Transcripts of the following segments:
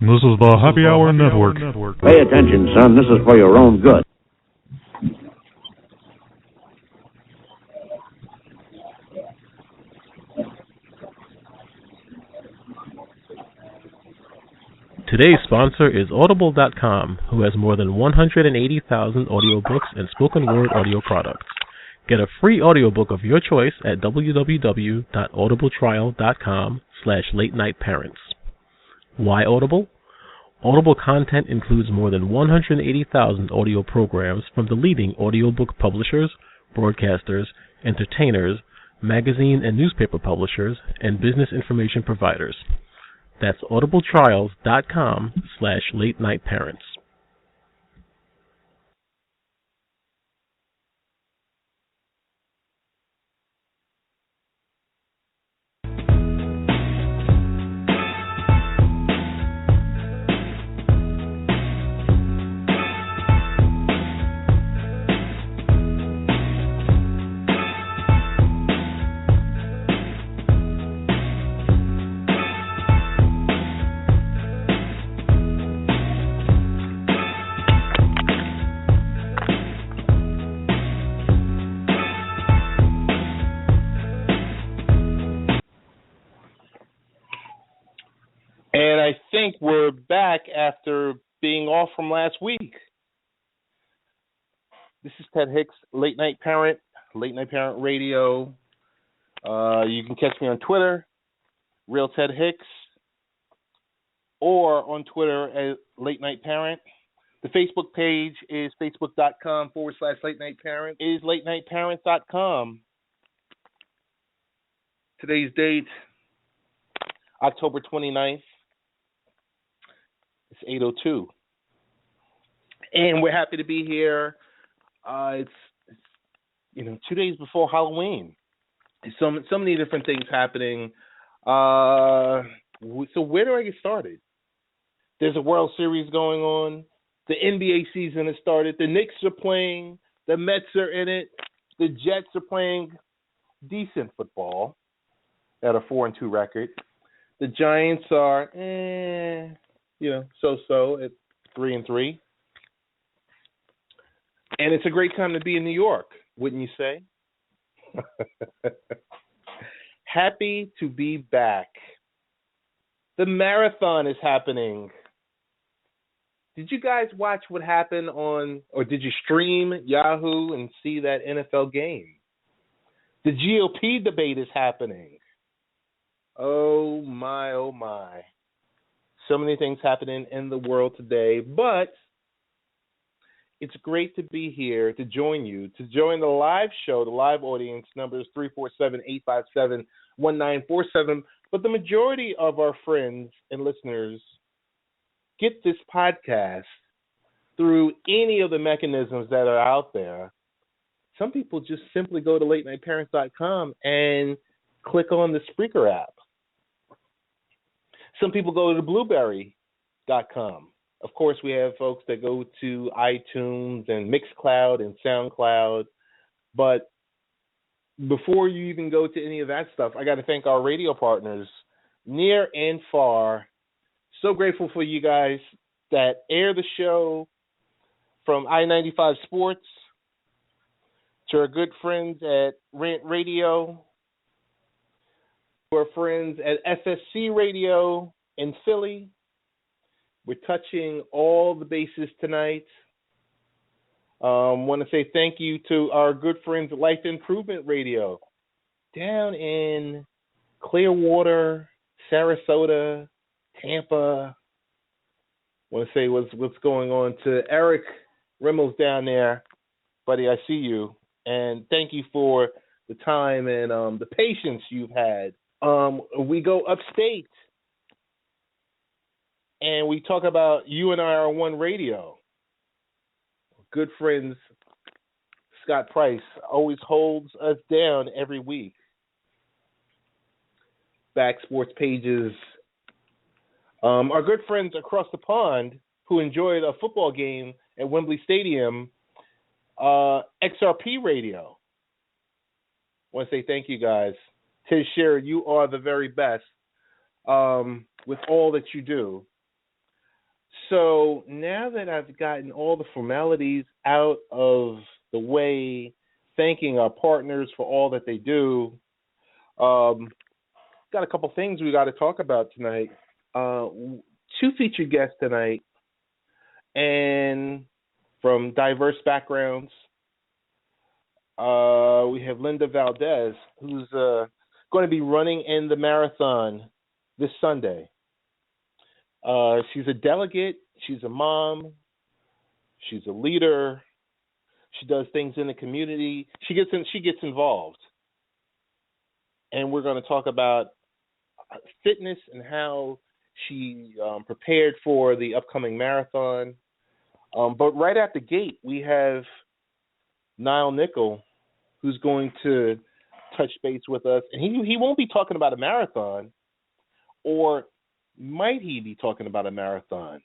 This is the Happy Hour Network. Pay attention, son. This is for your own good. Today's sponsor is Audible.com, who has more than 180,000 audiobooks and spoken word audio products. Get a free audiobook of your choice at www.audibletrial.com/late-night-parents. Why Audible? Audible content includes more than 180,000 audio programs from the leading audiobook publishers, broadcasters, entertainers, magazine and newspaper publishers, and business information providers. That's audibletrials.com/late-night-parents. And I think we're back after being off from last week. This is Ted Hicks, Late Night Parent Radio. You can catch me on Twitter, Real Ted Hicks, or on Twitter at Late Night Parent. The Facebook page is facebook.com/Late Night Parent. It is latenightparent.com. Today's date, October 29th. It's 8:02. And we're happy to be here. It's 2 days before Halloween. So many different things happening. So where do I get started? There's a World Series going on. The NBA season has started. The Knicks are playing. The Mets are in it. The Jets are playing decent football at a 4-2 record. The Giants are, so-so at 3-3. And it's a great time to be in New York, wouldn't you say? Happy to be back. The marathon is happening. Did you guys watch what happened or did you stream Yahoo and see that NFL game? The GOP debate is happening. Oh my, oh my. So many things happening in the world today, but it's great to be here to join you, to join the live show. The live audience number is 347-857-1947. But the majority of our friends and listeners get this podcast through any of the mechanisms that are out there. Some people just simply go to latenightparents.com and click on the Spreaker app. Some people go to blueberry.com. Of course, we have folks that go to iTunes and Mixcloud and SoundCloud. But before you even go to any of that stuff, I got to thank our radio partners near and far. So grateful for you guys that air the show, from I-95 Sports to our good friends at Rant Radio, to our friends at FSC Radio in Philly. We're touching all the bases tonight. Want to say thank you to our good friends at Life Improvement Radio down in Clearwater, Sarasota, Tampa. Want to say what's going on to Eric Rimmels down there. Buddy, I see you. And thank you for the time and the patience you've had. We go upstate, and we talk about You and I Are One Radio. Good friends, Scott Price, always holds us down every week. Back Sports Pages. Our good friends across the pond who enjoyed a football game at Wembley Stadium, XRP Radio. I want to say thank you guys. Tiz Sherrod, you are the very best with all that you do. So now that I've gotten all the formalities out of the way, thanking our partners for all that they do, got a couple things we got to talk about tonight. Two featured guests tonight, and from diverse backgrounds. We have Linda Valdez, who's going to be running in the marathon this Sunday. She's a delegate. She's a mom. She's a leader. She does things in the community. She gets involved, and we're going to talk about fitness and how she prepared for the upcoming marathon. But right at the gate, we have Nile Nickel, who's going to touch base with us, and he won't be talking about a marathon, or might he be talking about a marathon?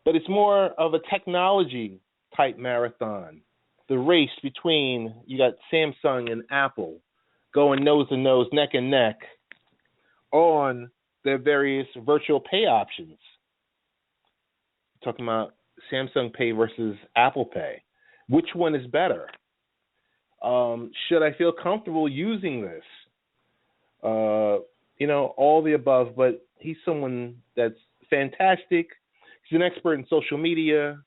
But it's more of a technology type marathon. The race between, you got Samsung and Apple going nose to nose, neck and neck on their various virtual pay options. Talking about Samsung Pay versus Apple Pay. Which one is better? Should I feel comfortable using this? All the above, but he's someone that's fantastic. He's an expert in social media,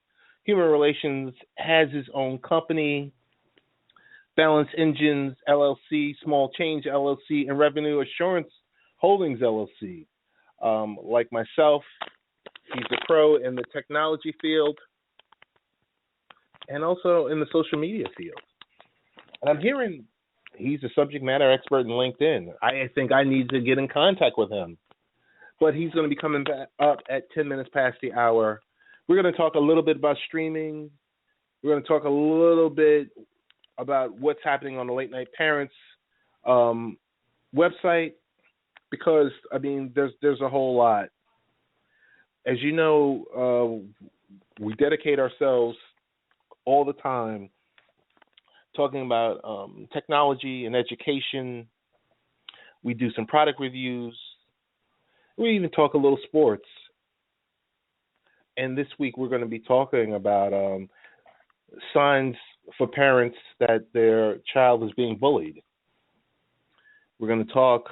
human relations, has his own company, Balance Engines, LLC, Small Change, LLC, and Revenue Assurance Holdings, LLC. Like myself, he's a pro in the technology field and also in the social media field. And I'm hearing he's a subject matter expert in LinkedIn. I think I need to get in contact with him. But he's going to be coming back up at 10 minutes past the hour. We're going to talk a little bit about streaming. We're going to talk a little bit about what's happening on the Late Night Parents website, because, there's a whole lot. As you know, we dedicate ourselves all the time talking about technology and education. We do some product reviews. We even talk a little sports. And this week we're going to be talking about signs for parents that their child is being bullied. We're going to talk,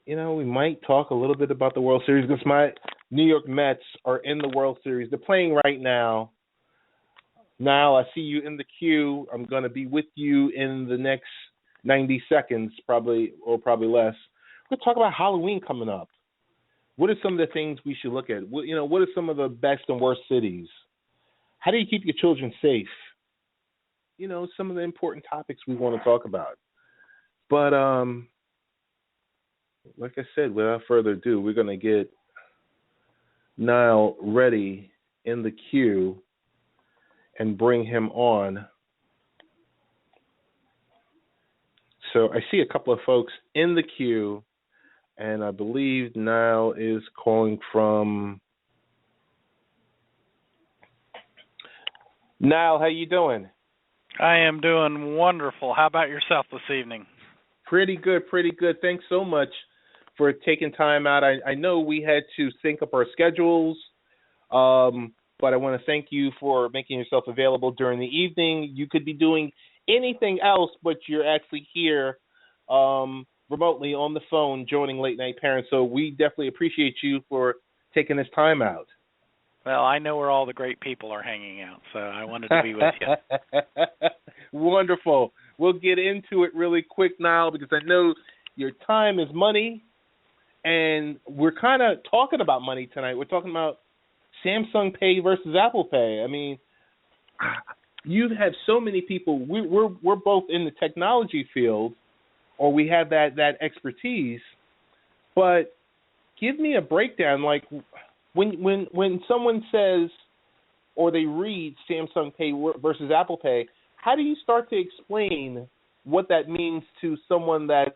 we might talk a little bit about the World Series, because my New York Mets are in the World Series. They're playing right now. Now, I see you in the queue. I'm going to be with you in the next 90 seconds, probably less. We're going to talk about Halloween coming up. What are some of the things we should look at? What are some of the best and worst cities? How do you keep your children safe? Some of the important topics we want to talk about. But like I said, without further ado, we're going to get Nile ready in the queue and bring him on. So I see a couple of folks in the queue, and I believe Nile is calling from. Nile, how you doing? I am doing wonderful. How about yourself this evening? Pretty good. Thanks so much for taking time out. I know we had to sync up our schedules, but I want to thank you for making yourself available during the evening. You could be doing anything else, but you're actually here remotely on the phone joining Late Night Parents. So we definitely appreciate you for taking this time out. Well, I know where all the great people are hanging out, so I wanted to be with you. Wonderful. We'll get into it really quick, Niall, because I know your time is money, and we're kind of talking about money tonight. We're talking about Samsung Pay versus Apple Pay. You have so many people. We're both in the technology field, or we have that expertise. But give me a breakdown. Like when someone says, or they read Samsung Pay versus Apple Pay, how do you start to explain what that means to someone that's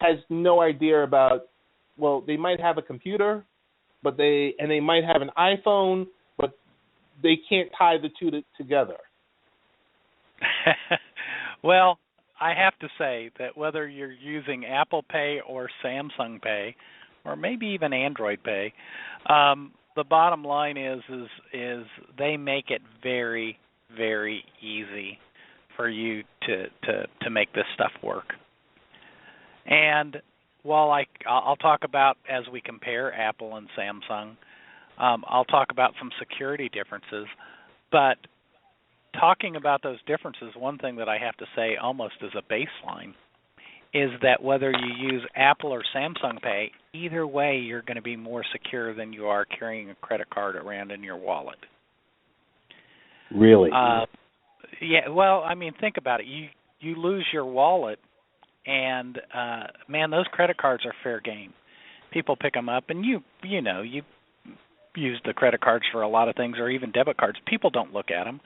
has no idea about? Well, they might have a computer, but they might have an iPhone, but they can't tie the two together. Well, I have to say that whether you're using Apple Pay or Samsung Pay, or maybe even Android Pay, the bottom line is they make it very, very easy for you to make this stuff work. And while I'll talk about, as we compare Apple and Samsung, I'll talk about some security differences. But talking about those differences, one thing that I have to say almost as a baseline is that whether you use Apple or Samsung Pay, either way you're going to be more secure than you are carrying a credit card around in your wallet. Really? Yeah, well, I mean, think about it. You lose your wallet, and, man, those credit cards are fair game. People pick them up, and you use the credit cards for a lot of things, or even debit cards. People don't look at them.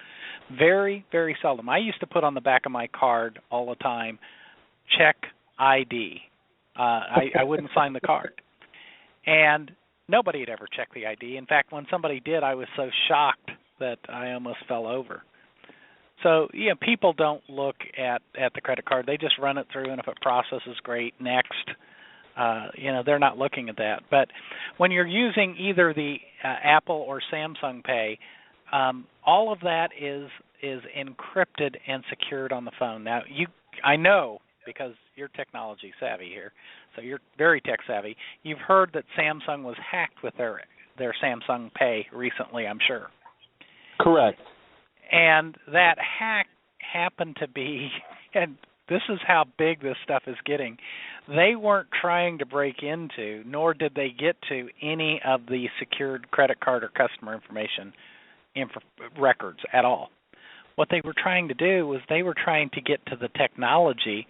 Very, very seldom. I used to put on the back of my card all the time, check ID. I wouldn't sign the card. And nobody had ever checked the ID. In fact, when somebody did, I was so shocked that I almost fell over. So, yeah, people don't look at the credit card. They just run it through, and if it processes, great, next. They're not looking at that. But when you're using either the Apple or Samsung Pay, all of that is encrypted and secured on the phone. Now, I know, because you're technology savvy here, so you're very tech savvy, you've heard that Samsung was hacked with their Samsung Pay recently, I'm sure. Correct. And that hack happened to be, and this is how big this stuff is getting, they weren't trying to break into, nor did they get to any of the secured credit card or customer information records at all. What they were trying to do was they were trying to get to the technology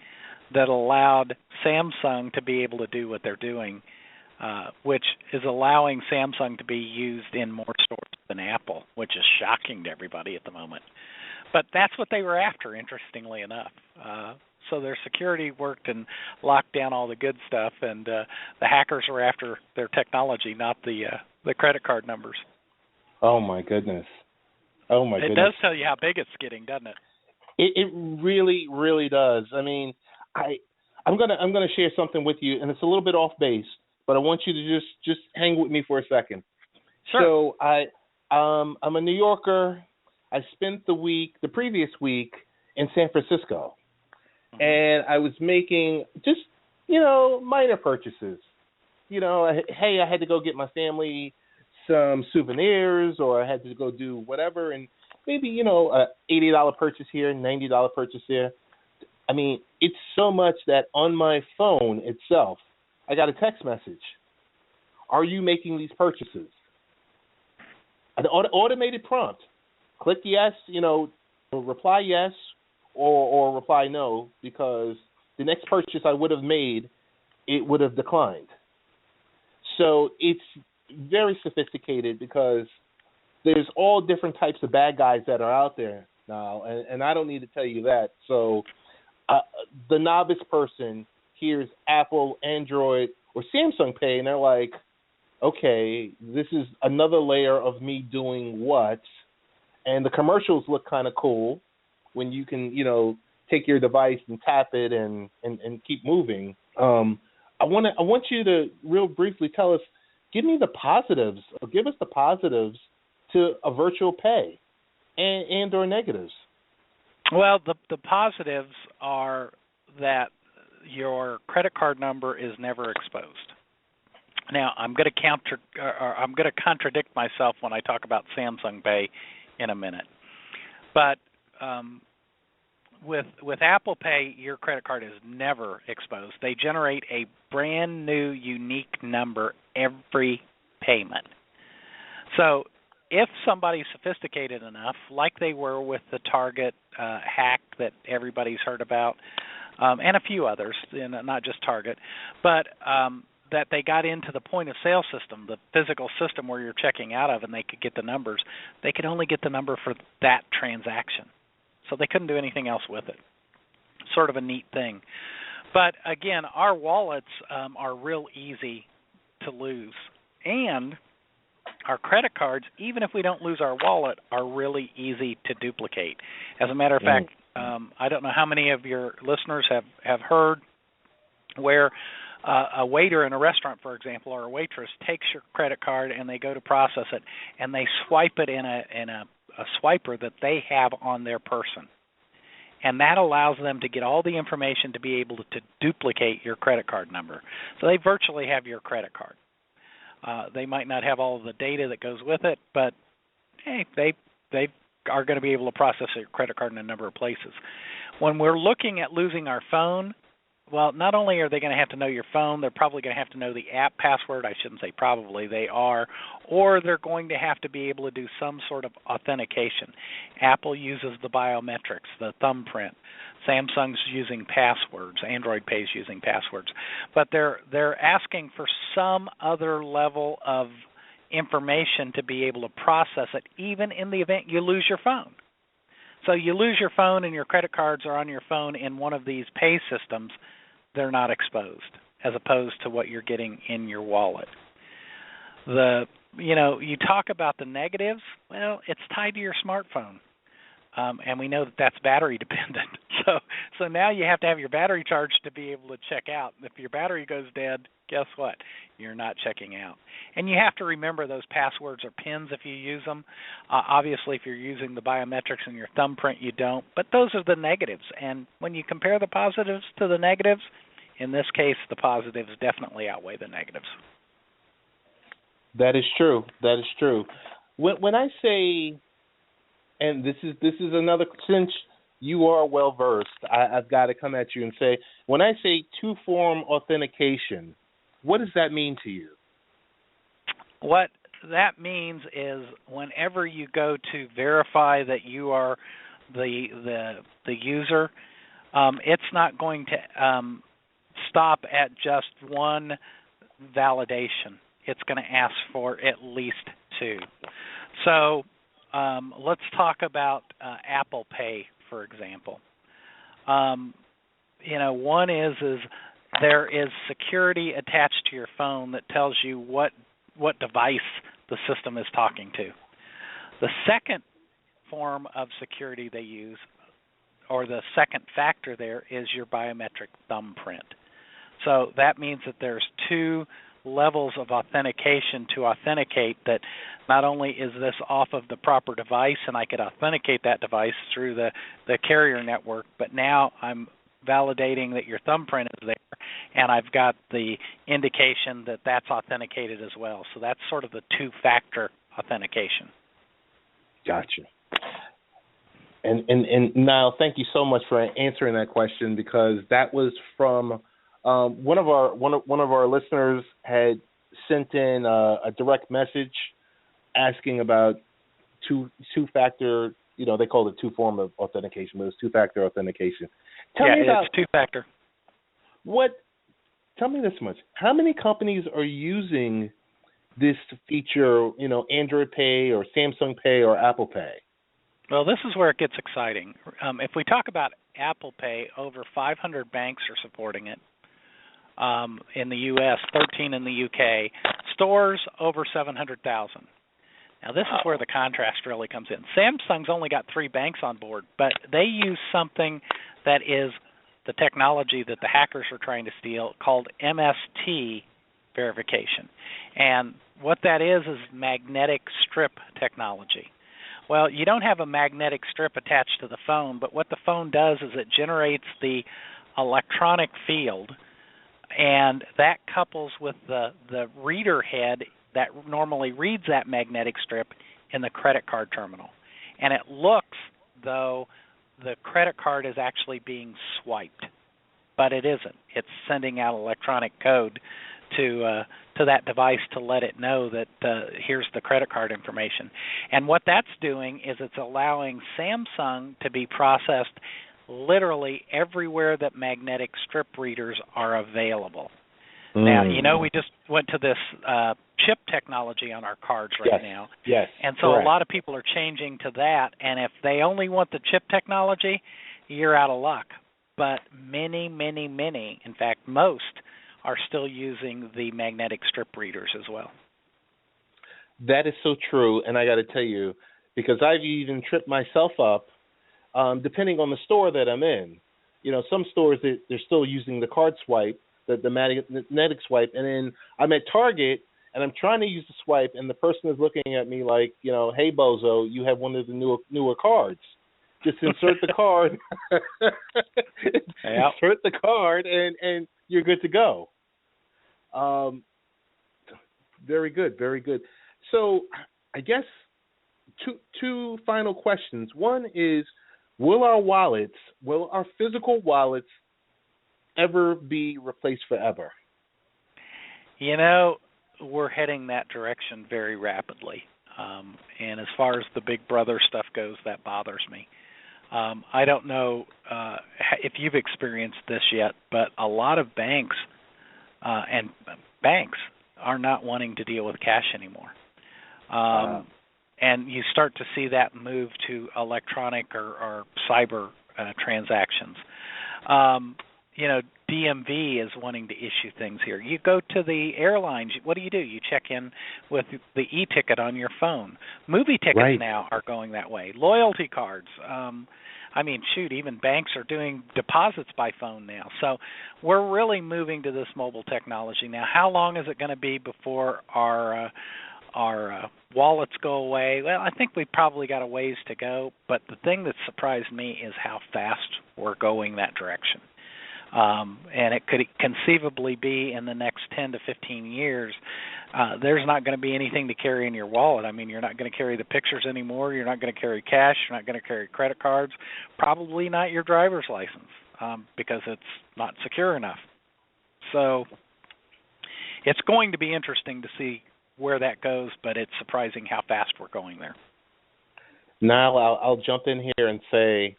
that allowed Samsung to be able to do what they're doing, which is allowing Samsung to be used in more stores than Apple, which is shocking to everybody at the moment. But that's what they were after, interestingly enough. So their security worked and locked down all the good stuff, and the hackers were after their technology, not the credit card numbers. Oh my goodness! It does tell you how big it's getting, doesn't it? It really, really does. I mean, I'm gonna share something with you, and it's a little bit off base, but I want you to just hang with me for a second. Sure. So I'm a New Yorker. I spent the previous week in San Francisco, and I was making just minor purchases. Hey, I had to go get my family some souvenirs, or I had to go do whatever, and maybe a $80 purchase here, $90 purchase there. I mean, it's so much that on my phone itself, I got a text message. Are you making these purchases? An automated prompt. Click yes, reply yes, or reply no, because the next purchase I would have made, it would have declined. So it's very sophisticated, because there's all different types of bad guys that are out there now, and I don't need to tell you that. So the novice person hears Apple, Android, or Samsung Pay, and they're like, okay, this is another layer of me doing what? And the commercials look kind of cool when you can, take your device and tap it and keep moving. I want you to real briefly tell us, give us the positives to a virtual pay and or negatives. Well, the positives are that your credit card number is never exposed. Now, I'm going to contradict myself when I talk about Samsung Pay in a minute. But with Apple Pay, your credit card is never exposed. They generate a brand new unique number every payment. So if somebody's sophisticated enough, like they were with the Target hack that everybody's heard about, and a few others, not just Target, but that they got into the point-of-sale system, the physical system where you're checking out of, and they could get the numbers, they could only get the number for that transaction. So they couldn't do anything else with it. Sort of a neat thing. But, again, our wallets are real easy to lose. And our credit cards, even if we don't lose our wallet, are really easy to duplicate. As a matter of fact, I don't know how many of your listeners have heard where a waiter in a restaurant, for example, or a waitress takes your credit card and they go to process it, and they swipe it in a swiper that they have on their person. And that allows them to get all the information to be able to duplicate your credit card number. So they virtually have your credit card. They might not have all of the data that goes with it, but hey, they are going to be able to process your credit card in a number of places. When we're looking at losing our phone, well, not only are they going to have to know your phone, they're probably going to have to know the app password. I shouldn't say probably, they are. Or they're going to have to be able to do some sort of authentication. Apple uses the biometrics, the thumbprint. Samsung's using passwords. Android Pay is using passwords. But they're asking for some other level of information to be able to process it, even in the event you lose your phone. So you lose your phone and your credit cards are on your phone in one of these pay systems, they're not exposed, as opposed to what you're getting in your wallet. You talk about the negatives. Well, it's tied to your smartphone, and we know that that's battery dependent. So now you have to have your battery charged to be able to check out. If your battery goes dead, guess what? You're not checking out. And you have to remember those passwords or PINs if you use them. Obviously, if you're using the biometrics and your thumbprint, you don't. But those are the negatives. And when you compare the positives to the negatives, in this case, the positives definitely outweigh the negatives. That is true. That is true. When I say, and this is another, since you are well versed, I've got to come at you and say, when I say two-form authentication, what does that mean to you? What that means is whenever you go to verify that you are the user, it's not going to stop at just one validation. It's going to ask for at least two. So let's talk about Apple Pay, for example. One is there is security attached to your phone that tells you what device the system is talking to. The second form of security they use, or the second factor there, is your biometric thumbprint. So that means that there's two levels of authentication to authenticate that not only is this off of the proper device and I could authenticate that device through the carrier network, but now I'm validating that your thumbprint is there, and I've got the indication that that's authenticated as well. So that's sort of the two-factor authentication. Gotcha. And Nile, thank you so much for answering that question, because that was from one of our listeners had sent in a direct message asking about two-factor. They call it two-form of authentication, but it's two-factor authentication. It's two-factor. Tell me this much. How many companies are using this feature, Android Pay or Samsung Pay or Apple Pay? Well, this is where it gets exciting. If we talk about Apple Pay, over 500 banks are supporting it in the U.S., 13 in the U.K., stores over 700,000. Now, this is where the contrast really comes in. Samsung's only got 3 banks on board, but they use something that is the technology that the hackers are trying to steal called MST verification. And what that is magnetic strip technology. Well, you don't have a magnetic strip attached to the phone, but what the phone does is it generates the electronic field, and that couples with the reader head that normally reads that magnetic strip in the credit card terminal. And it looks though the credit card is actually being swiped, but it isn't. It's sending out electronic code to that device to let it know that here's the credit card information. And what that's doing is it's allowing Samsung to be processed literally everywhere that magnetic strip readers are available. Now, we just went to this chip technology on our cards right now. Yes. And so correct. A lot of people are changing to that. And if they only want the chip technology, you're out of luck. But many, many, many, in fact, most are still using the magnetic strip readers as well. That is so true. And I got to tell you, because I've even tripped myself up, depending on the store that I'm in. Some stores, they're still using the card swipe, the magnetic swipe, and then I'm at Target and I'm trying to use the swipe, and the person is looking at me like, hey bozo, you have one of the newer cards. Just insert the card, insert the card, and you're good to go. Very good, very good. So I guess two final questions. One is, will our physical wallets ever be replaced forever? We're heading that direction very rapidly. And as far as the Big Brother stuff goes, that bothers me. I don't know if you've experienced this yet, but a lot of banks are not wanting to deal with cash anymore. And you start to see that move to electronic or cyber transactions. DMV is wanting to issue things here. You go to the airlines, what do? You check in with the e-ticket on your phone. Movie tickets now are going that way. Loyalty cards. Even banks are doing deposits by phone now. So we're really moving to this mobile technology now. How long is it going to be before our wallets go away? Well, I think we've probably got a ways to go, but the thing that surprised me is how fast we're going that direction. And it could conceivably be in the next 10 to 15 years, there's not going to be anything to carry in your wallet. You're not going to carry the pictures anymore. You're not going to carry cash. You're not going to carry credit cards, probably not your driver's license, because it's not secure enough. So it's going to be interesting to see where that goes, but it's surprising how fast we're going there. Now I'll jump in here and say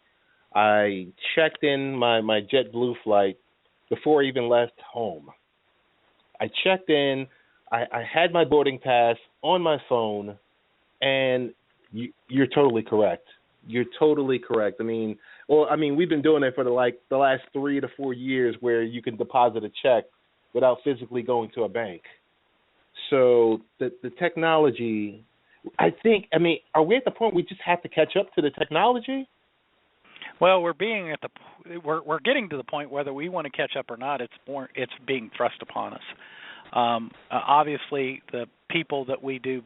I checked in my JetBlue flight before I even left home. I checked in. I had my boarding pass on my phone, and you're totally correct. You're totally correct. We've been doing it for the last 3 to 4 years, where you can deposit a check without physically going to a bank. So the technology, I think, are we at the point we just have to catch up to the technology? Well, we're getting to the point, whether we want to catch up or not, it's being thrust upon us. Obviously, the people that we do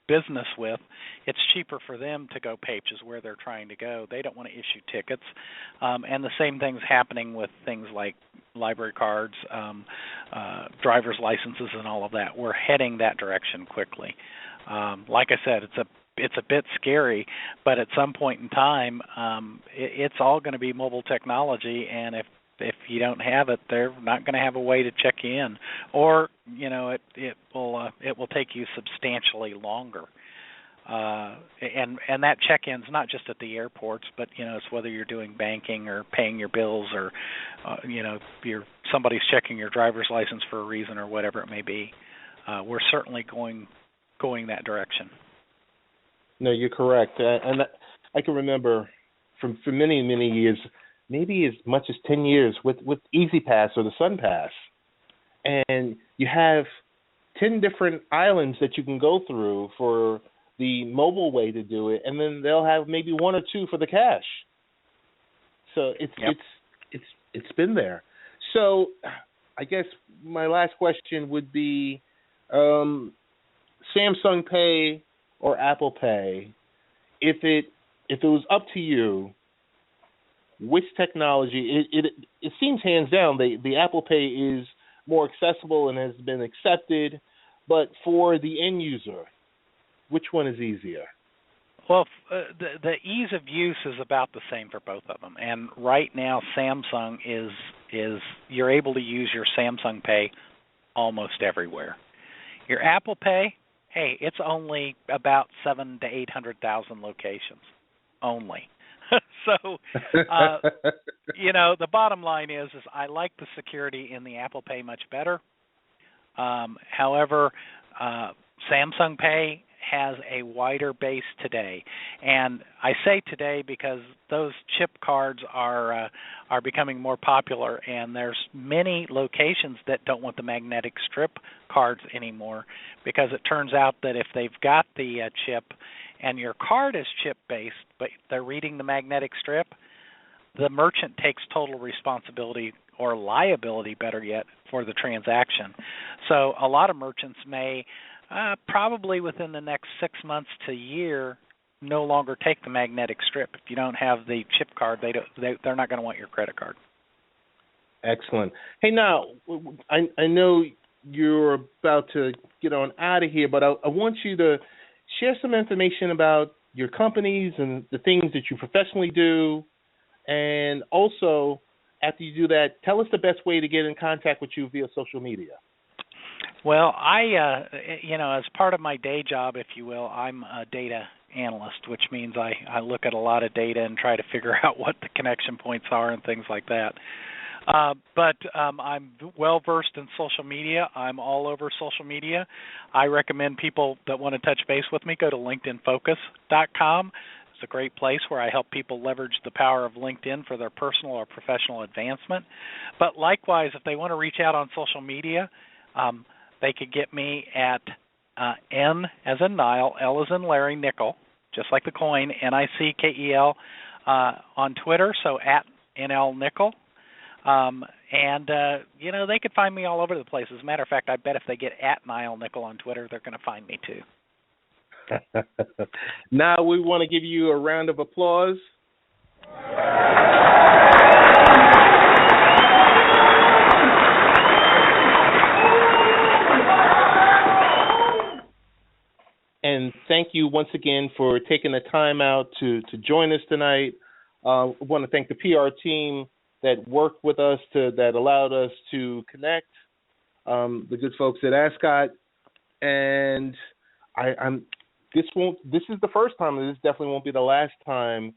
business with, it's cheaper for them to go pages where they're trying to go. They don't want to issue tickets. And the same thing's happening with things like library cards, driver's licenses, and all of that. We're heading that direction quickly. Like I said, it's a bit scary, but at some point in time, it's all going to be mobile technology, and if you don't have it, they're not going to have a way to check you in, or it will take you substantially longer. And that check-in's not just at the airports, but it's whether you're doing banking or paying your bills, or somebody's checking your driver's license for a reason, or whatever it may be. We're certainly going that direction. No, you're correct. And I can remember for many, many years, maybe as much as 10 years, with Easy Pass or the Sun Pass. And you have 10 different islands that you can go through for the mobile way to do it, and then they'll have maybe 1 or 2 for the cash. So it's been there. So I guess my last question would be Samsung Pay or Apple Pay. If it was up to you, which technology? It seems hands down the Apple Pay is more accessible and has been accepted, but for the end user, which one is easier? Well, the ease of use is about the same for both of them. And right now, Samsung is you're able to use your Samsung Pay almost everywhere. Your Apple Pay, hey, it's only about 700,000 to 800,000 locations only. So, the bottom line is I like the security in the Apple Pay much better. However, Samsung Pay has a wider base today, and I say today because those chip cards are becoming more popular, and there's many locations that don't want the magnetic strip cards anymore, because it turns out that if they've got the chip and your card is chip-based, but they're reading the magnetic strip, the merchant takes total responsibility or liability, better yet, for the transaction. So a lot of merchants may probably within the next 6 months to a year no longer take the magnetic strip. If you don't have the chip card, they're not going to want your credit card. Excellent. Hey, now, I know you're about to get on out of here, but I want you to share some information about your companies and the things that you professionally do. And also, after you do that, tell us the best way to get in contact with you via social media. Well, I, as part of my day job, if you will, I'm a data analyst, which means I look at a lot of data and try to figure out what the connection points are and things like that. But I'm well-versed in social media. I'm all over social media. I recommend people that want to touch base with me go to LinkedInFocus.com. It's a great place where I help people leverage the power of LinkedIn for their personal or professional advancement. But likewise, if they want to reach out on social media, they could get me at N as in Nile, L as in Larry, Nickel, just like the coin, Nickel, on Twitter, so at NL Nickel. They could find me all over the place. As a matter of fact, I bet if they get at Nile Nickel on Twitter, they're going to find me too. Now we want to give you a round of applause. And thank you once again for taking the time out to join us tonight. I want to thank the PR team that worked with us that allowed us to connect, the good folks at Ascot. And this is the first time, and this definitely won't be the last time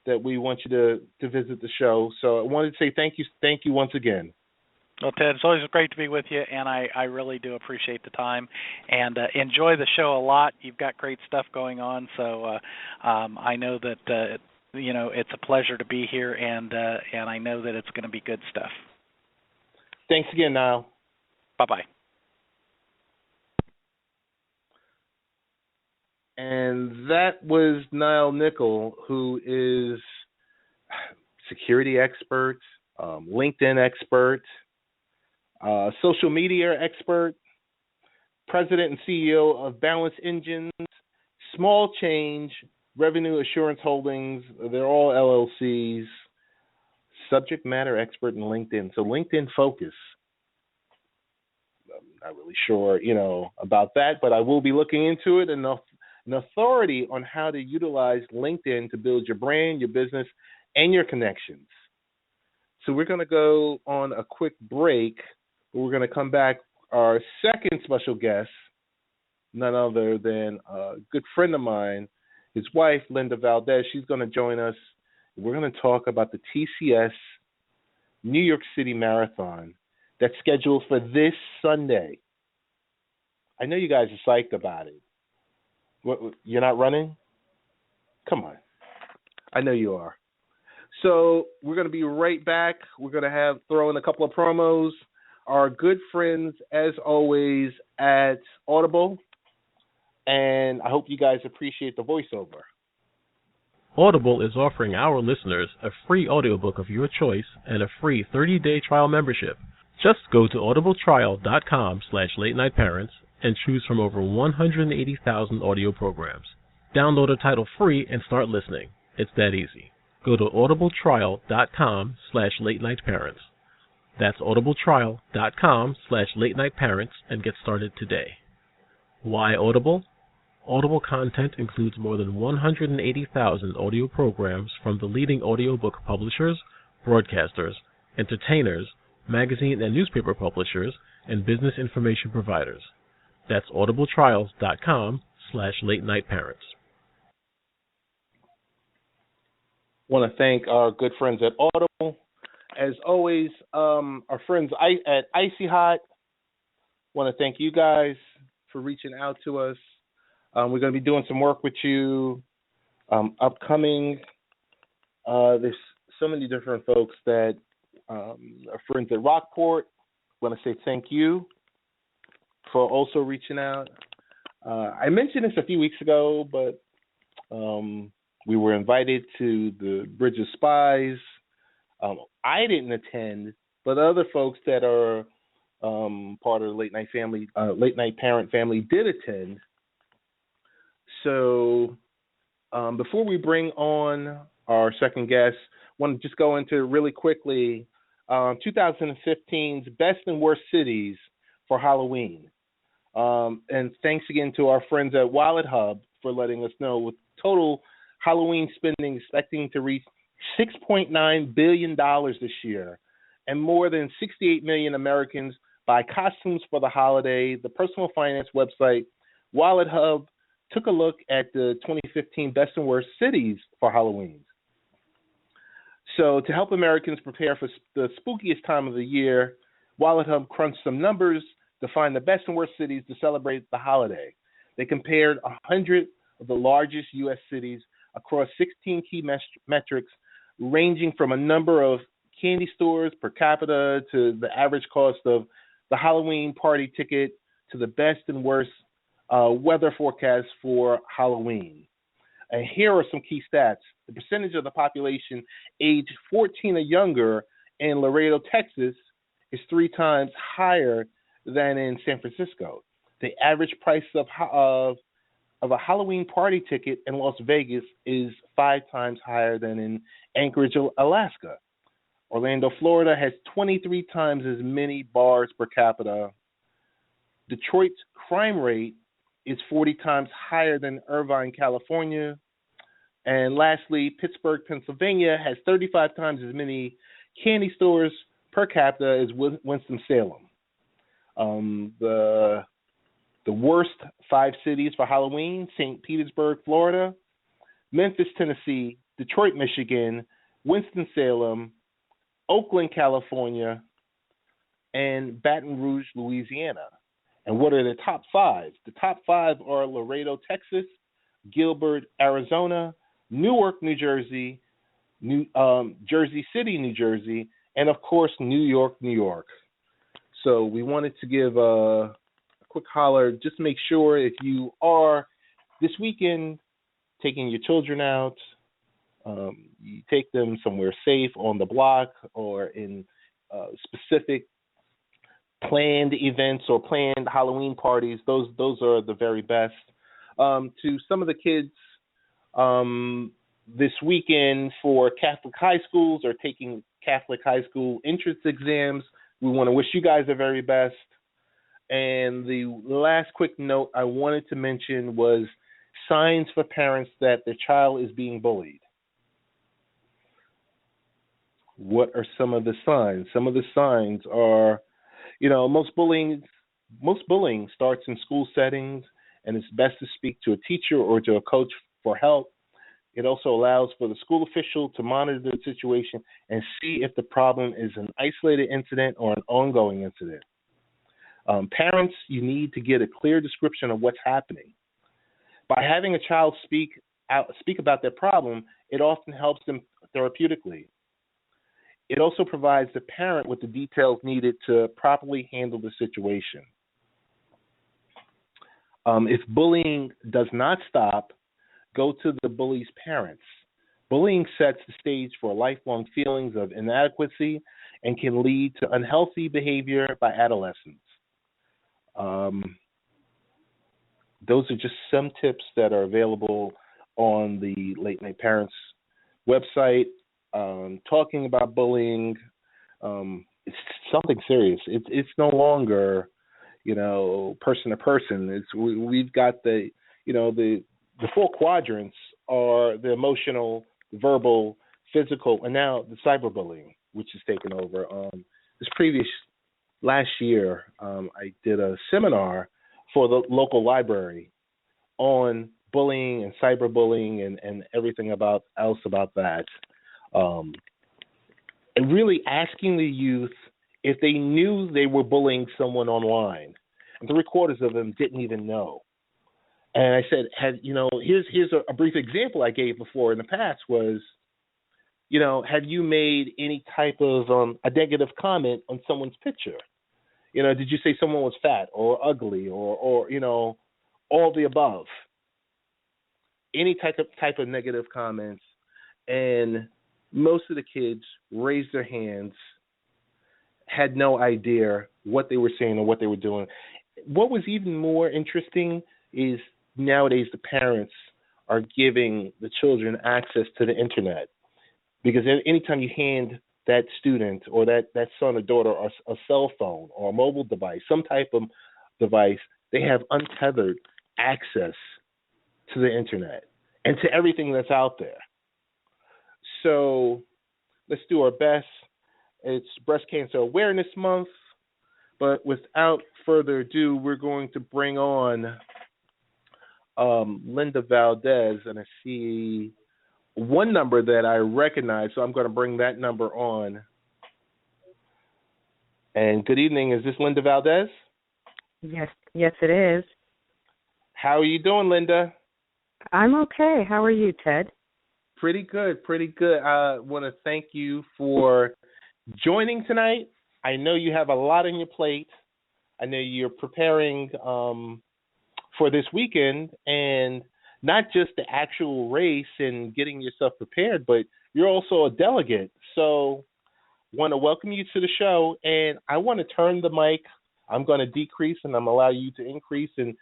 that we want you to visit the show. So I wanted to say thank you once again. Well, Ted, it's always great to be with you, and I really do appreciate the time and enjoy the show a lot. You've got great stuff going on, so I know that it's a pleasure to be here, and I know that it's going to be good stuff. Thanks again, Nile. Bye-bye. And that was Nile Nickel, who is security expert, LinkedIn expert, social media expert, president and CEO of Balance Engines, Small Change, Revenue Assurance Holdings. They're all LLCs, subject matter expert in LinkedIn. So LinkedIn Focus. I'm not really sure, about that, but I will be looking into it. And an authority on how to utilize LinkedIn to build your brand, your business, and your connections. So we're going to go on a quick break. We're going to come back. Our second special guest, none other than a good friend of mine, his wife, Linda Valdez. She's going to join us. We're going to talk about the TCS New York City Marathon that's scheduled for this Sunday. I know you guys are psyched about it. What, you're not running? Come on. I know you are. So we're going to be right back. We're going to throw in a couple of promos. Our good friends, as always, at Audible. And I hope you guys appreciate the voiceover. Audible is offering our listeners a free audiobook of your choice and a free 30-day trial membership. Just go to audibletrial.com/late-night-parents and choose from over 180,000 audio programs. Download a title free and start listening. It's that easy. Go to audibletrial.com/late-night-parents. That's audibletrial.com/late-night-parents and get started today. Why Audible? Audible content includes more than 180,000 audio programs from the leading audiobook publishers, broadcasters, entertainers, magazine and newspaper publishers, and business information providers. That's audibletrials.com/late-night-parents. Want to thank our good friends at Audible. As always, our friends at Icy Hot. Want to thank you guys for reaching out to us. We're going to be doing some work with you upcoming. There's so many different folks that are friends at Rockport. Want to say thank you for also reaching out. I mentioned this a few weeks ago, but we were invited to the Bridge of Spies. I didn't attend but other folks that are part of the late night parent family did attend. So before we bring on our second guest, I want to just go into really quickly 2015's best and worst cities for Halloween. And thanks again to our friends at Wallet Hub for letting us know, with total Halloween spending expecting to reach $6.9 billion this year, and more than 68 million Americans buy costumes for the holiday. The personal finance website Wallet Hub took a look at the 2015 best and worst cities for Halloween. So to help Americans prepare for the spookiest time of the year, Wallet Hub crunched some numbers to find the best and worst cities to celebrate the holiday. They compared 100 of the largest U.S. cities across 16 key metrics, ranging from a number of candy stores per capita to the average cost of the Halloween party ticket to the best and worst weather forecast for Halloween. And here are some key stats. The percentage of the population aged 14 or younger in Laredo, Texas, is 3 times higher than in San Francisco. The average price of a Halloween party ticket in Las Vegas is 5 times higher than in Anchorage, Alaska. Orlando, Florida has 23 times as many bars per capita. Detroit's crime rate is 40 times higher than Irvine, California. And lastly, Pittsburgh, Pennsylvania has 35 times as many candy stores per capita as Winston-Salem. The worst 5 cities for Halloween: St. Petersburg, Florida; Memphis, Tennessee; Detroit, Michigan; Winston-Salem; Oakland, California; and Baton Rouge, Louisiana. And what are the top 5? The top 5 are Laredo, Texas; Gilbert, Arizona; Newark, New Jersey; Jersey City, New Jersey; and of course, New York, New York. So we wanted to give a quick holler. Just make sure, if you are this weekend taking your children out, you take them somewhere safe on the block or in specific planned events or planned Halloween parties. Those are the very best. To some of the kids this weekend for Catholic high schools or taking Catholic high school entrance exams, we want to wish you guys the very best. And the last quick note I wanted to mention was signs for parents that their child is being bullied. What are some of the signs? Some of the signs are, most bullying starts in school settings, and it's best to speak to a teacher or to a coach for help. It also allows for the school official to monitor the situation and see if the problem is an isolated incident or an ongoing incident. Parents, you need to get a clear description of what's happening. By having a child speak about their problem, it often helps them therapeutically. It also provides the parent with the details needed to properly handle the situation. If bullying does not stop, go to the bully's parents. Bullying sets the stage for lifelong feelings of inadequacy and can lead to unhealthy behavior by adolescents. Those are just some tips that are available on the Late Night Parents website. Talking about bullying, it's something serious. It's no longer, person to person. We've got the 4 quadrants are the emotional, verbal, physical, and now the cyberbullying, which is taken over. Last year, I did a seminar for the local library on bullying and cyberbullying and everything else about that. And really asking the youth if they knew they were bullying someone online. And 3/4 of them didn't even know. And I said, here's a brief example I gave before in the past was, have you made any type of a negative comment on someone's picture? Did you say someone was fat or ugly or all the above? Any type of negative comments. And most of the kids raised their hands had no idea what they were saying or what they were doing. What was even more interesting is nowadays the parents are giving the children access to the internet, because anytime you hand that student or that son or daughter a cell phone or a mobile device, some type of device, they have untethered access to the internet and to everything that's out there. So let's do our best. It's Breast Cancer Awareness Month, but without further ado, we're going to bring on Linda Valdez, and I see one number that I recognize, so I'm going to bring that number on. And good evening. Is this Linda Valdez? Yes, it is. How are you doing, Linda? I'm okay. How are you, Ted? Pretty good. I want to thank you for joining tonight. I know you have a lot on your plate. I know you're preparing for this weekend, and not just the actual race and getting yourself prepared, but you're also a delegate. So I want to welcome you to the show, and I want to turn the mic. I'm going to decrease, and I'm going to allow you to increase, and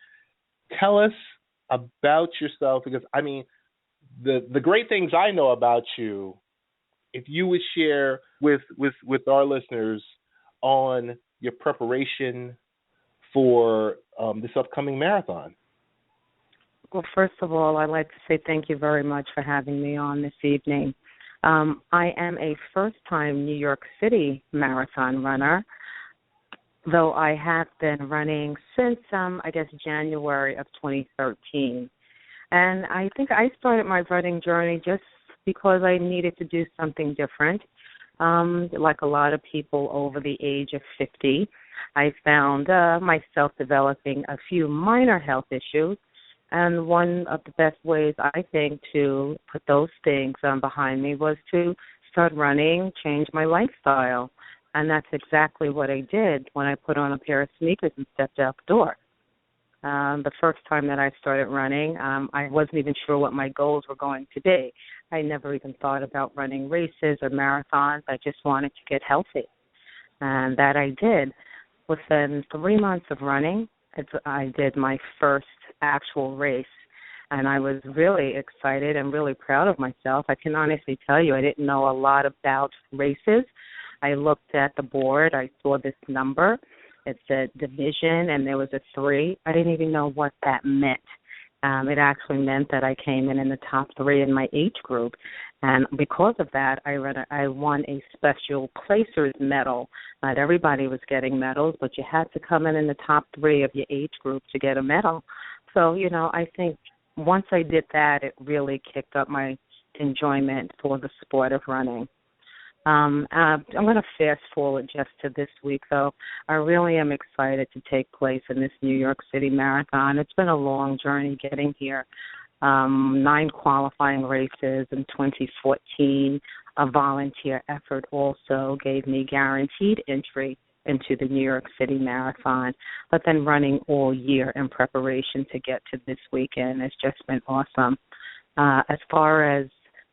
tell us about yourself, because, I mean, the great things I know about you, if you would share with our listeners on your preparation for this upcoming marathon. Well, first of all, I'd like to say thank you very much for having me on this evening. I am a first-time New York City marathon runner, though I have been running since, January of 2013. And I think I started my running journey just because I needed to do something different. Like a lot of people over the age of 50, I found myself developing a few minor health issues. And one of the best ways, I think, to put those things behind me was to start running, change my lifestyle. And that's exactly what I did when I put on a pair of sneakers and stepped out the door. The first time that I started running, I wasn't even sure what my goals were going to be. I never even thought about running races or marathons. I just wanted to get healthy. And that I did. Within 3 months of running, I did my first actual race. And I was really excited and really proud of myself. I can honestly tell you I didn't know a lot about races. I looked at the board. I saw this number. It said division, and there was a 3. I didn't even know what that meant. It actually meant that I came in the top 3 in my age group. And because of that, I won a special placers medal. Not everybody was getting medals, but you had to come in the top 3 of your age group to get a medal. So, I think once I did that, it really kicked up my enjoyment for the sport of running. I'm going to fast forward just to this week, though. I really am excited to take place in this New York City Marathon. It's been a long journey getting here. 9 qualifying races in 2014. A volunteer effort also gave me guaranteed entry into the New York City Marathon, but then running all year in preparation to get to this weekend has just been awesome. As far as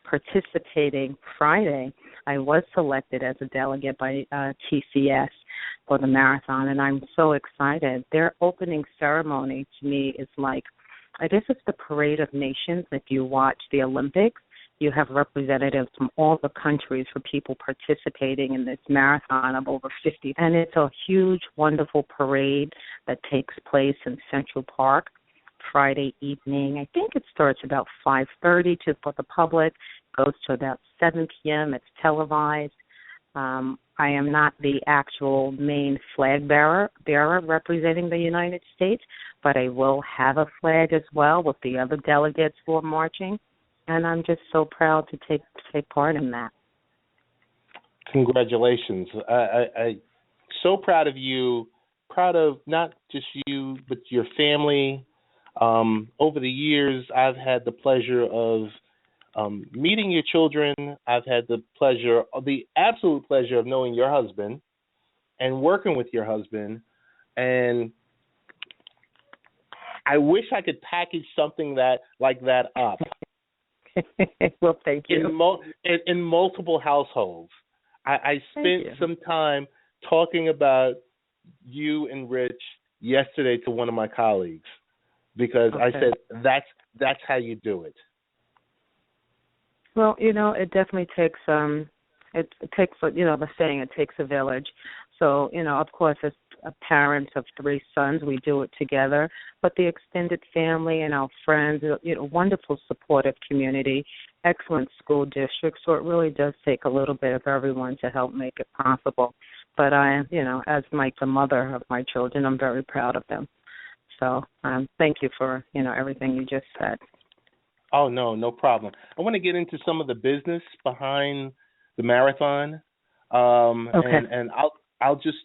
participating Friday, I was selected as a delegate by TCS for the marathon, and I'm so excited. Their opening ceremony to me is like, I guess it's the Parade of Nations. If you watch the Olympics, you have representatives from all the countries for people participating in this marathon of over 50. And it's a huge, wonderful parade that takes place in Central Park Friday evening. I think it starts about 5:30 for the public, goes to about 7 p.m. It's televised. I am not the actual main flag bearer representing the United States, but I will have a flag as well with the other delegates who are marching, and I'm just so proud to take part in that. Congratulations. I so proud of you, proud of not just you, but your family. Over the years, I've had the pleasure of meeting your children. I've had the absolute pleasure of knowing your husband and working with your husband. And I wish I could package something like that up. Well, thank you. In multiple households. I spent some time talking about you and Rich yesterday to one of my colleagues because I said that's how you do it. Well, it definitely takes it takes the saying, it takes a village. So, of course, as parents of 3 sons, we do it together. But the extended family and our friends, wonderful supportive community, excellent school districts. So it really does take a little bit of everyone to help make it possible. But I, as the mother of my children, I'm very proud of them. So thank you for, everything you just said. Oh, no problem. I want to get into some of the business behind the marathon. And I'll just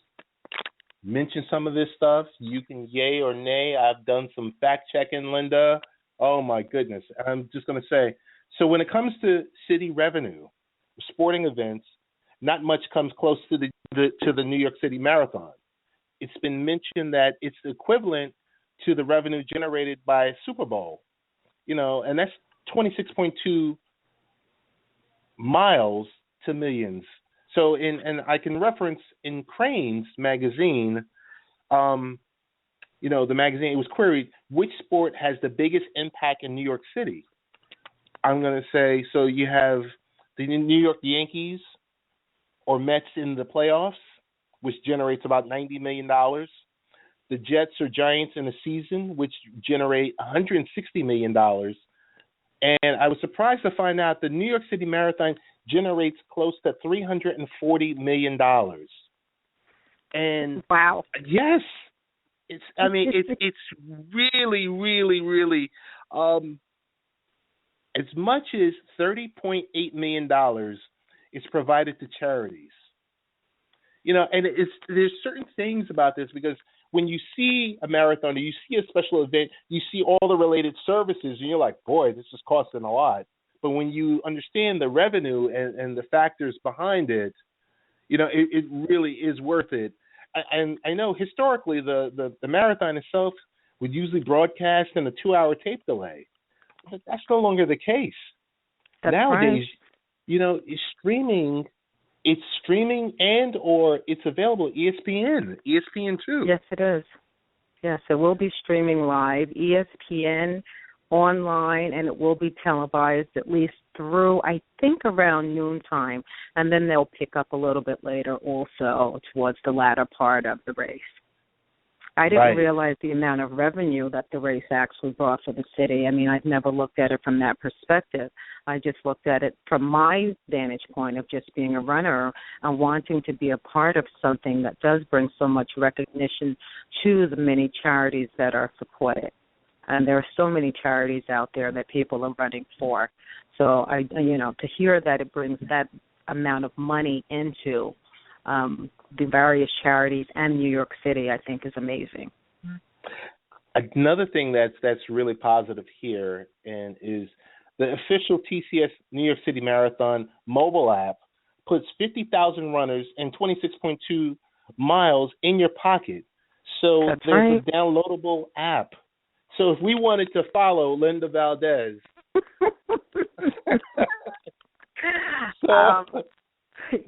mention some of this stuff. You can yay or nay. I've done some fact checking, Linda. Oh my goodness. I'm just going to say, so when it comes to city revenue, sporting events, not much comes close to the New York City Marathon. It's been mentioned that it's equivalent to the revenue generated by Super Bowl, and that's 26.2 miles to millions. So and I can reference in Crane's magazine, the magazine, it was queried, which sport has the biggest impact in New York City? I'm going to say, so you have the New York Yankees or Mets in the playoffs, which generates about $90 million. The Jets or Giants in a season, which generate $160 million. And I was surprised to find out the New York City Marathon generates close to $340 million. And wow. Yes. It's really, really, really as much as $30.8 million is provided to charities. And there's certain things about this because when you see a marathon or you see a special event, you see all the related services and you're like, boy, this is costing a lot. But when you understand the revenue and the factors behind it, it really is worth it. And I know historically the marathon itself would usually broadcast in a 2-hour tape delay. But that's no longer the case. That's Nowadays, right. it's streaming and or it's available ESPN2. Yes, it is. Yes, it will be streaming live, ESPN, online, and it will be televised at least through, I think, around noontime, and then they'll pick up a little bit later also towards the latter part of the race. I didn't realize the amount of revenue that the race actually brought for the city. I mean, I've never looked at it from that perspective. I just looked at it from my vantage point of just being a runner and wanting to be a part of something that does bring so much recognition to the many charities that are supported. And there are so many charities out there that people are running for. So, to hear that it brings that amount of money into the various charities and New York City, I think, is amazing. Another thing that's really positive here and is the official TCS New York City Marathon mobile app puts 50,000 runners and 26.2 miles in your pocket. So there's a downloadable app. So if we wanted to follow Linda Valdez,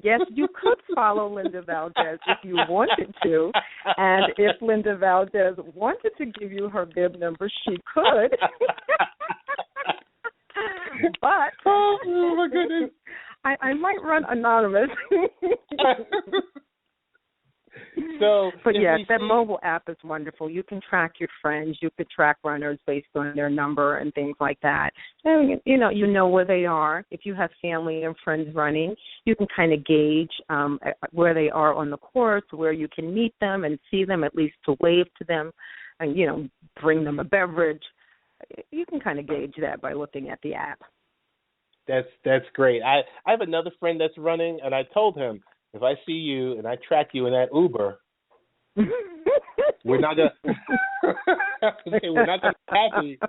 yes, you could follow Linda Valdez if you wanted to. And if Linda Valdez wanted to give you her bib number, she could. But oh my goodness, I might run anonymous. But yes, that mobile app is wonderful. You can track your friends. You could track runners based on their number and things like that. And, you know where they are. If you have family and friends running, you can kind of gauge where they are on the course, where you can meet them and see them, at least to wave to them and, bring them a beverage. You can kind of gauge that by looking at the app. That's great. I have another friend that's running, and I told him, if I see you and I track you in that Uber, we're not gonna be happy.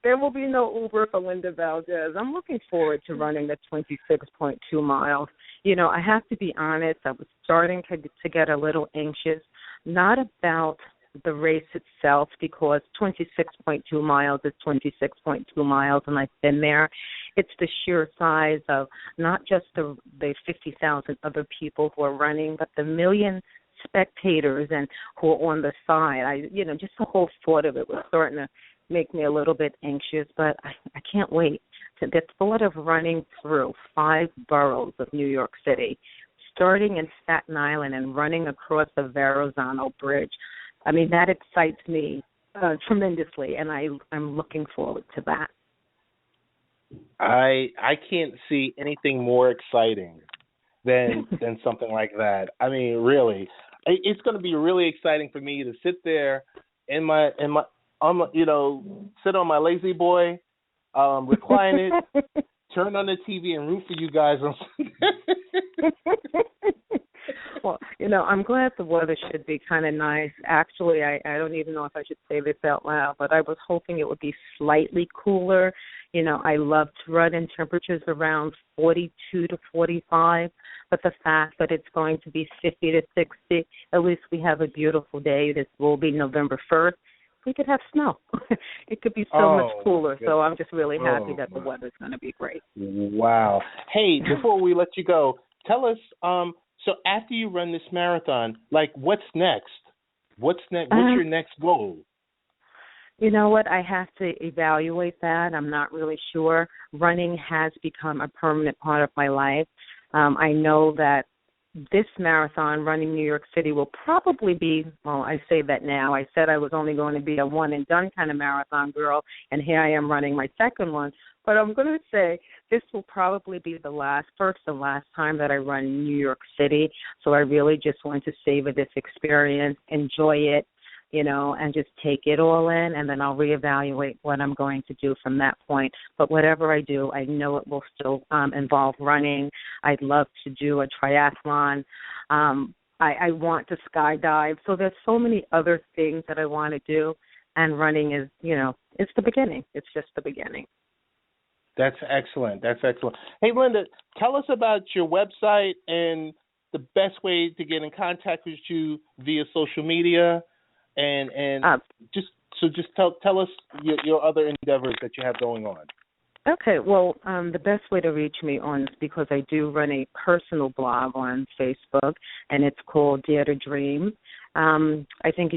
There will be no Uber for Linda Valdez. I'm looking forward to running the 26.2 miles. I have to be honest, I was starting to get a little anxious, not about the race itself, because 26.2 miles is 26.2 miles, and I've been there. It's the sheer size of not just the 50,000 other people who are running, but the million spectators and who are on the side. Just the whole thought of it was starting to make me a little bit anxious, but I can't wait. The thought of running through 5 boroughs of New York City, starting in Staten Island and running across the Verrazano Bridge, I mean, that excites me tremendously, and I'm looking forward to that. I can't see anything more exciting than something like that. I mean, really, it's going to be really exciting for me to sit there sit on my lazy boy, recline it, turn on the TV, and root for you guys on Well, I'm glad the weather should be kind of nice. Actually, I don't even know if I should say this out loud, but I was hoping it would be slightly cooler. I love to run in temperatures around 42 to 45, but the fact that it's going to be 50 to 60, at least we have a beautiful day. This will be November 1st. We could have snow. It could be so much cooler. Goodness. So I'm just really happy that the weather's going to be great. Wow. Hey, before we let you go, tell us, so after you run this marathon, what's next? What's next? What's your next goal? You know what? I have to evaluate that. I'm not really sure. Running has become a permanent part of my life. I know that this marathon, running New York City, will probably be, well, I say that now. I said I was only going to be a one-and-done kind of marathon girl, and here I am running my second one. But I'm going to say this will probably be the first and last time that I run in New York City. So I really just want to savor this experience, enjoy it, and just take it all in, and then I'll reevaluate what I'm going to do from that point. But whatever I do, I know it will still involve running. I'd love to do a triathlon. I want to skydive. So there's so many other things that I want to do, and running is, it's the beginning. It's just the beginning. That's excellent. Hey, Linda, tell us about your website and the best way to get in contact with you via social media. And just tell us your other endeavors that you have going on. Okay, well, the best way to reach me is because I do run a personal blog on Facebook, and it's called Dare to Dream. I think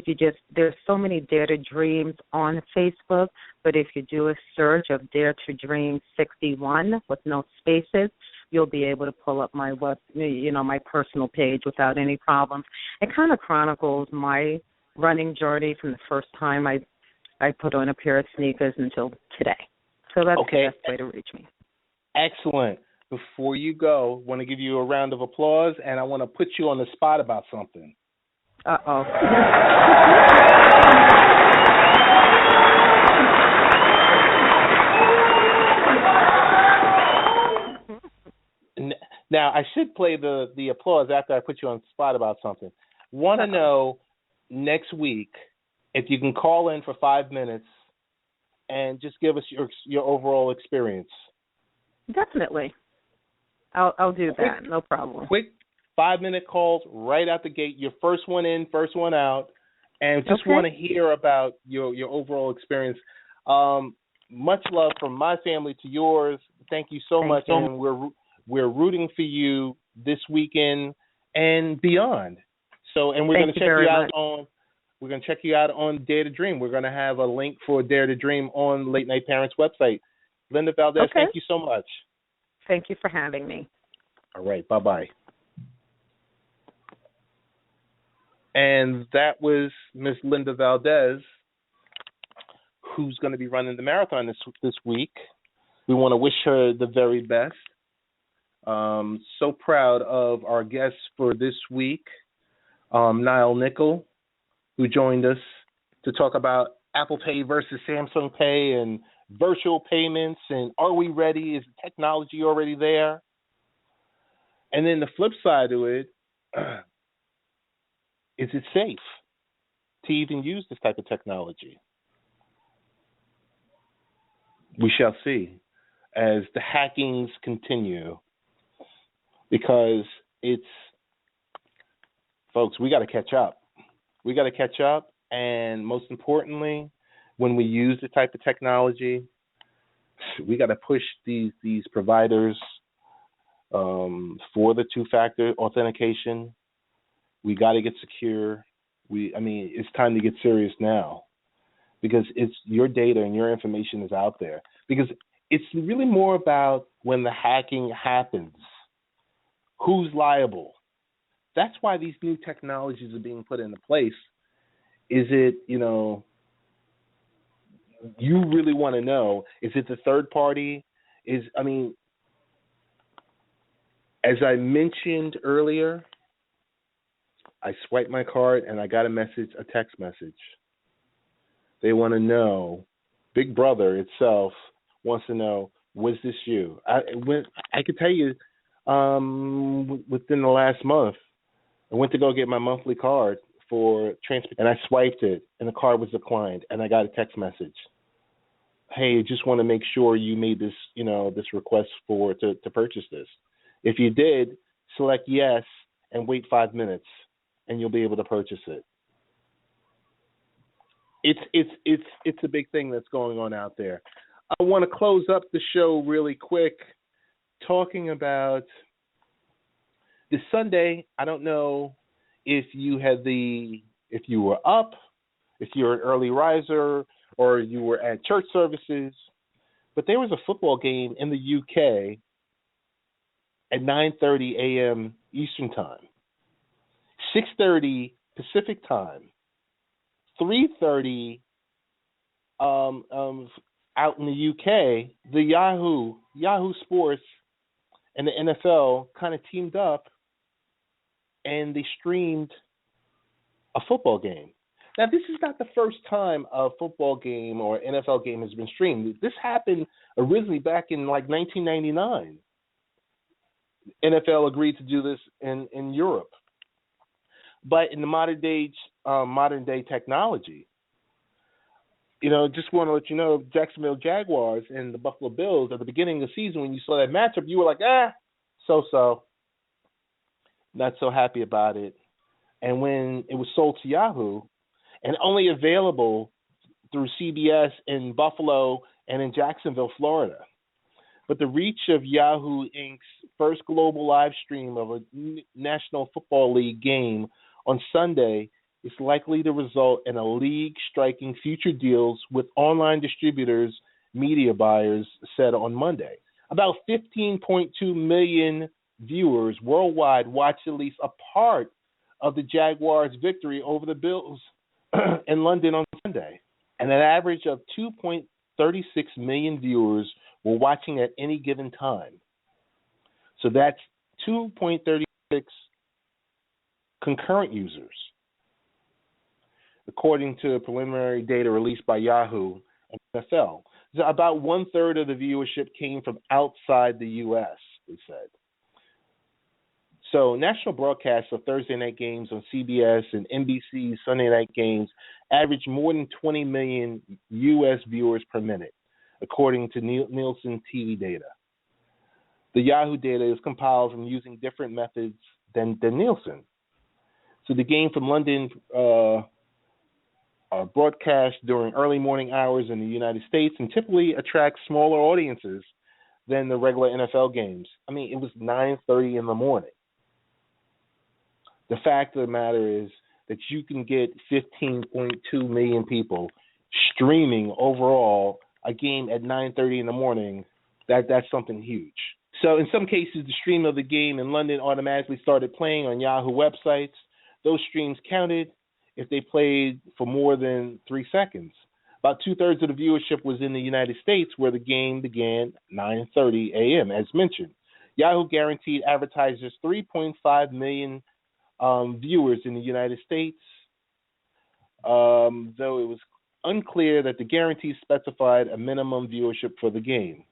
there's so many Dare to Dreams on Facebook, but if you do a search of Dare to Dream 61 with no spaces, you'll be able to pull up my my personal page without any problems. It kind of chronicles my running journey from the first time I put on a pair of sneakers until today. So that's the best way to reach me. Excellent. Before you go, I want to give you a round of applause, and I want to put you on the spot about something. Uh-oh. Now, I should play the applause after I put you on the spot about something. Want to know next week if you can call in for 5 minutes and just give us your overall experience. Definitely. I'll do that. No problem. Quick 5-minute calls right out the gate. Your first one in, first one out. And just want to hear about your overall experience. Much love from my family to yours. Thank you so much. And we're rooting for you this weekend and beyond. So, and we're going to check you out on. We're going to check you out on Dare to Dream. We're going to have a link for Dare to Dream on Late Night Parents' website. Linda Valdez, thank you so much. Thank you for having me. All right, bye-bye. And that was Miss Linda Valdez, who's going to be running the marathon this week. We want to wish her the very best. So proud of our guests for this week, Nile Nickel, who joined us to talk about Apple Pay versus Samsung Pay and virtual payments and are we ready? Is the technology already there? And then the flip side of it, is it safe to even use this type of technology? We shall see as the hackings continue, because folks, we got to catch up. We got to catch up, And most importantly, when we use the type of technology, we got to push these providers for the two-factor authentication. We got to get secure. It's time to get serious now, because it's your data and your information is out there. Because it's really more about when the hacking happens, who's liable. That's why these new technologies are being put into place. Is it, you really want to know, is it the third party? As I mentioned earlier, I swiped my card and I got a text message. They want to know, Big Brother itself wants to know, was this you? I could tell you, within the last month, I went to go get my monthly card for transport, and I swiped it, and the card was declined, and I got a text message. Hey, I just want to make sure you made this, this request to purchase this. If you did, select yes and wait 5 minutes, and you'll be able to purchase it. It's a big thing that's going on out there. I want to close up the show really quick, talking about this Sunday. I don't know if you were up, if you're an early riser, or you were at church services, but there was a football game in the UK at 9:30 a.m. Eastern Time, 6:30 Pacific Time, 3:30 out in the UK. The Yahoo Sports and the NFL kind of teamed up, and they streamed a football game. Now, this is not the first time a football game or NFL game has been streamed. This happened originally back in 1999. NFL agreed to do this in Europe. But in the modern day technology, just want to let you know, Jacksonville Jaguars and the Buffalo Bills, at the beginning of the season, when you saw that matchup, you were like, so. Not so happy about it. And when it was sold to Yahoo and only available through CBS in Buffalo and in Jacksonville, Florida, but the reach of Yahoo Inc.'s first global live stream of a National Football League game on Sunday is likely to result in a league striking future deals with online distributors, media buyers, said on Monday. About 15.2 million viewers worldwide watched at least a part of the Jaguars' victory over the Bills in London on Sunday. And an average of 2.36 million viewers were watching at any given time. So that's 2.36 concurrent users, according to preliminary data released by Yahoo and NFL. So about 1/3 of the viewership came from outside the U.S., they said. So national broadcasts of Thursday night games on CBS and NBC Sunday night games average more than 20 million U.S. viewers per minute, according to Nielsen TV data. The Yahoo data is compiled from using different methods than Nielsen. So the game from London broadcast during early morning hours in the United States and typically attracts smaller audiences than the regular NFL games. It was 9:30 in the morning. The fact of the matter is that you can get 15.2 million people streaming overall a game at 9:30 in the morning. That's something huge. So in some cases, the stream of the game in London automatically started playing on Yahoo websites. Those streams counted if they played for more than 3 seconds. About 2/3 of the viewership was in the United States, where the game began 9:30 a.m., as mentioned. Yahoo guaranteed advertisers 3.5 million viewers in the United States, though it was unclear that the guarantee specified a minimum viewership for the game.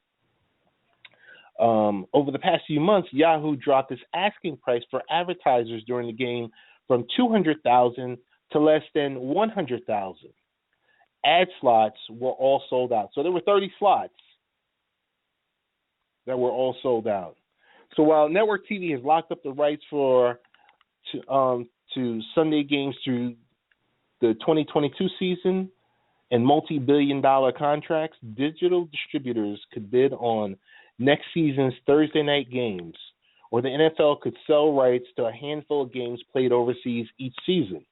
Over the past few months, Yahoo dropped its asking price for advertisers during the game from $200,000 to less than $100,000. Ad slots were all sold out. So there were 30 slots that were all sold out. So while Network TV has locked up the rights to Sunday games through the 2022 season and multi-billion-dollar contracts, digital distributors could bid on next season's Thursday night games, or the NFL could sell rights to a handful of games played overseas each season.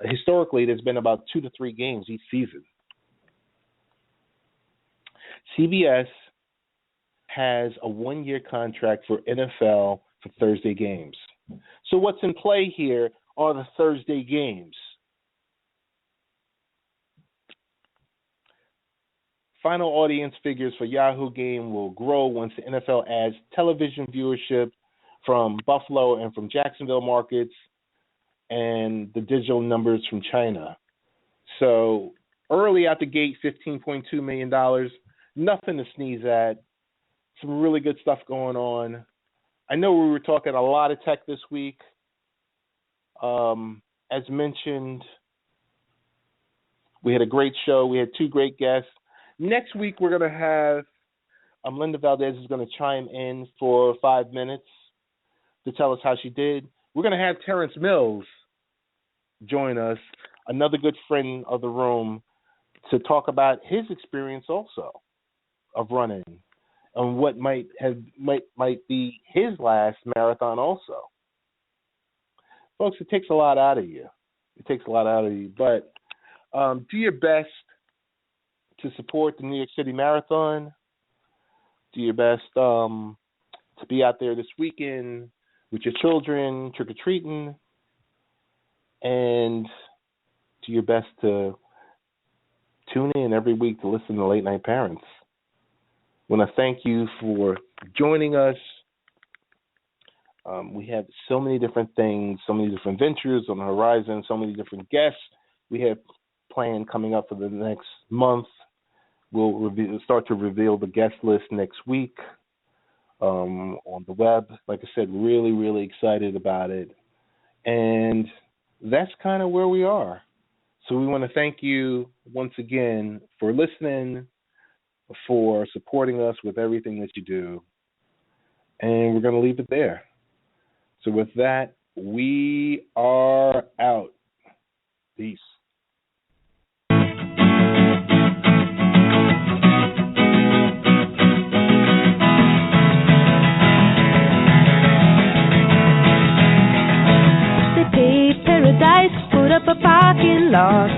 Historically, there's been about 2 to 3 games each season. CBS has a 1-year contract for NFL for Thursday games. So what's in play here are the Thursday games. Final audience figures for Yahoo Game will grow once the NFL adds television viewership from Buffalo and from Jacksonville markets and the digital numbers from China. So early out the gate, $15.2 million, nothing to sneeze at. Some really good stuff going on. I know we were talking a lot of tech this week. As mentioned, we had a great show. We had 2 great guests. Next week, we're going to have Linda Valdez is going to chime in for 5 minutes to tell us how she did. We're going to have Terrence Mills join us, another good friend of the room, to talk about his experience also of running and what might be his last marathon also. Folks, it takes a lot out of you. But do your best to support the New York City Marathon. Do your best to be out there this weekend with your children, trick-or-treating, and do your best to tune in every week to listen to Late Night Parents. I want to thank you for joining us. We have so many different things, so many different ventures on the horizon, so many different guests we have planned coming up for the next month. We'll start to reveal the guest list next week on the web. Like I said, really, really excited about it. And that's kind of where we are. So we want to thank you once again for listening, for supporting us with everything that you do. And we're going to leave it there. So with that, we are out. Peace. Paradise, put up a parking lot.